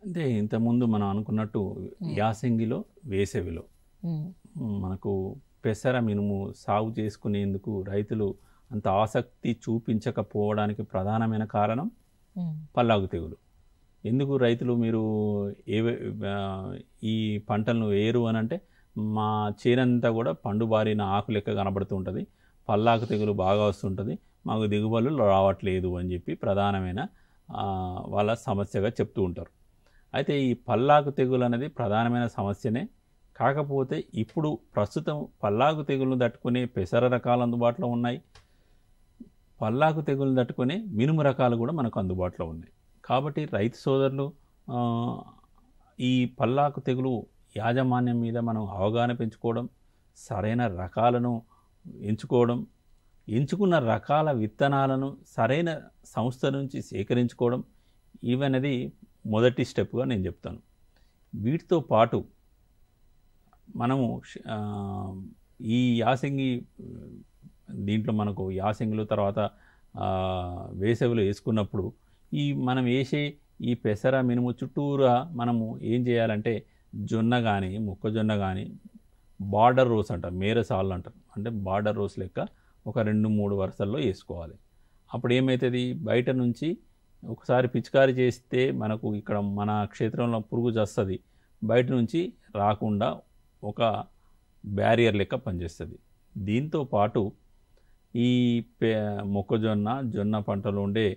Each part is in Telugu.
అంటే ఇంతకుముందు మనం అనుకున్నట్టు హ్మ్. యాసంగిలో, వేసవిలో హ్మ్. మనకు పెసర మినుము సాగు చేసుకునేందుకు రైతులు అంత ఆసక్తి చూపించకపోవడానికి ప్రధానమైన కారణం హ్మ్. పల్లాగు తెగులు. ఎందుకు రైతులు మీరు ఏవే ఈ పంటలను వేయరు అని అంటే, మా చేనంతా కూడా పండుబారిన ఆకు లెక్క కనబడుతూ ఉంటుంది, పల్లాకు తెగులు బాగా వస్తుంటుంది, మాకు దిగుబడులు రావట్లేదు అని చెప్పి ప్రధానమైన వాళ్ళ సమస్యగా చెప్తూ ఉంటారు. అయితే ఈ పల్లాకు తెగులు అనేది ప్రధానమైన సమస్యనే. కాకపోతే ఇప్పుడు ప్రస్తుతం పల్లాకు తెగులను తట్టుకునే పెసర రకాలు అందుబాటులో ఉన్నాయి, పల్లాకు తెగులను తట్టుకునే మినుము రకాలు కూడా మనకు అందుబాటులో ఉన్నాయి. కాబట్టి రైతు సోదరులు ఆ, ఈ పల్లాకు తెగులు యాజమాన్యం మీద మనం అవగాహన పెంచుకోవడం, సరైన రకాలను ఎంచుకోవడం, ఎంచుకున్న రకాల విత్తనాలను సరైన సంస్థ నుంచి సేకరించుకోవడం, ఇవన్నది మొదటి స్టెప్గా నేను చెప్తాను. వీటితో పాటు మనము ఆ, ఈ యాసంగి దీంట్లో మనకు యాసంగిలో తర్వాత వేసవిలో వేసుకున్నప్పుడు మనం వేసే ఈ పెసర మినుము చుట్టూరా మనము ఏం చేయాలంటే జొన్న కానీ మొక్కజొన్న కానీ బార్డర్ రోస్ అంటారు, మేరసాళ్ళు అంటారు, అంటే బార్డర్ రోస్ లెక్క ఒక 2-3 వరుసల్లో వేసుకోవాలి. అప్పుడు ఏమవుతుంది, బయట నుంచి ఒకసారి పిచికారి చేస్తే మనకు ఇక్కడ మన క్షేత్రంలో పురుగు చేస్తుంది, బయట నుంచి రాకుండా ఒక బ్యారియర్ లెక్క పనిచేస్తుంది. దీంతో పాటు ఈ మొక్కజొన్న జొన్న పంటలో ఉండే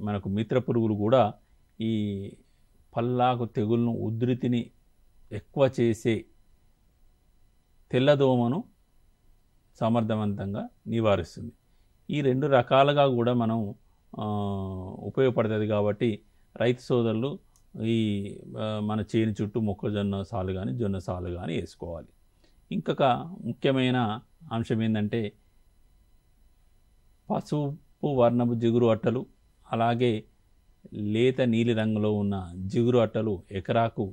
మనకు మిత్ర పురుగులు కూడా ఈ పల్లాకు తెగులను ఉధృతిని ఎక్కువ చేసే తెల్లదోమను సమర్థవంతంగా నివారిస్తుంది. ఈ 2 రకాలుగా కూడా మనం ఉపయోగపడుతుంది. కాబట్టి రైతు సోదరులు ఈ మన చేను చుట్టూ మొక్కజొన్న సాలు కానీ జొన్న సాలు కానీ వేసుకోవాలి. ఇంకొక ముఖ్యమైన అంశం ఏంటంటే పసుపు వర్ణపు జిగురు అట్టలు, అలాగే లేత నీలి రంగులో ఉన్న జిగురు అట్టలు ఎకరాకు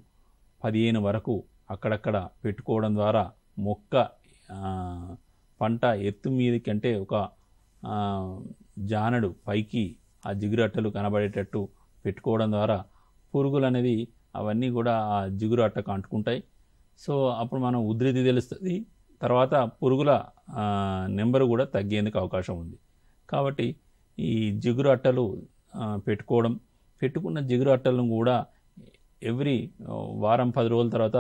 15 వరకు అక్కడక్కడ పెట్టుకోవడం ద్వారా మొక్క పంట ఎత్తు మీద కంటే ఒక జానడు పైకి ఆ జిగురు అట్టలు కనబడేటట్టు పెట్టుకోవడం ద్వారా పురుగులు అనేది అవన్నీ కూడా ఆ జిగురు అట్టకు అంటుకుంటాయి. సో అప్పుడు మనం ఉధృతి తెలుస్తుంది, తర్వాత పురుగుల నెంబరు కూడా తగ్గేందుకు అవకాశం ఉంది. కాబట్టి ఈ జిగురు అట్టలు పెట్టుకున్న జిగురు అట్టలను కూడా ఎవ్రీ వారం 10 రోజుల తర్వాత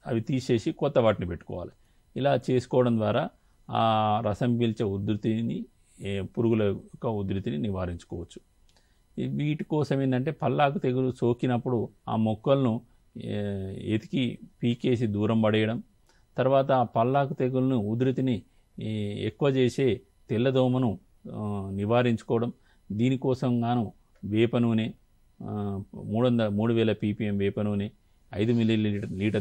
అవి తీసేసి కొత్త వాటిని పెట్టుకోవాలి. ఇలా చేసుకోవడం ద్వారా ఆ రసం పీల్చే ఉధృతిని, పురుగుల యొక్క ఉధృతిని నివారించుకోవచ్చు. వీటి కోసం ఏంటంటే పల్లాకు తెగులు సోకినప్పుడు ఆ మొక్కలను ఎతికి పీకేసి దూరం పడేయడం, తర్వాత ఆ పల్లాకు తెగులను ఉధృతిని ఎక్కువ చేసే తెల్లదోమను నివారించుకోవడం. దీనికోసం గాను వేప నూనె 3000 ppm వేప నూనె 5 ml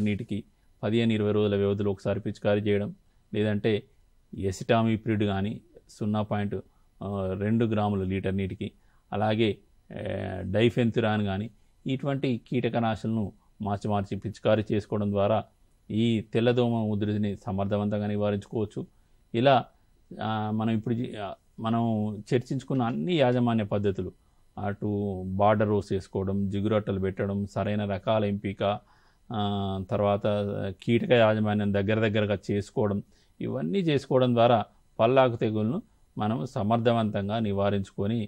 నీటికి 15-20 రోజుల వ్యవధిలో ఒకసారి పిచికారీ చేయడం, లేదంటే ఎసిటామిప్రిడ్ కానీ 0.2 గ్రాములు లీటర్ నీటికి, అలాగే డైఫెన్థురాన్ కానీ ఇటువంటి కీటకనాశులను మార్చి పిచికారీ చేసుకోవడం ద్వారా ఈ తెల్లదోమ ఉధృతిని సమర్థవంతంగా నివారించుకోవచ్చు. ఇలా మనం చర్చించుకున్న అన్ని యాజమాన్య పద్ధతులు, అటు బార్డర్ రోస్ వేసుకోవడం, జిగురట్టలు పెట్టడం, సరైన రకాల ఎంపిక, తర్వాత కీటక యాజమాన్యం దగ్గరగా చేసుకోవడం, ఇవన్నీ చేసుకోవడం ద్వారా పల్లాకు తెగులను మనం సమర్థవంతంగా నివారించుకొని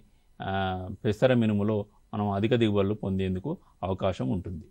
పెసర మినుములో మనం అధిక దిగుబడులు పొందేందుకు అవకాశం ఉంటుంది.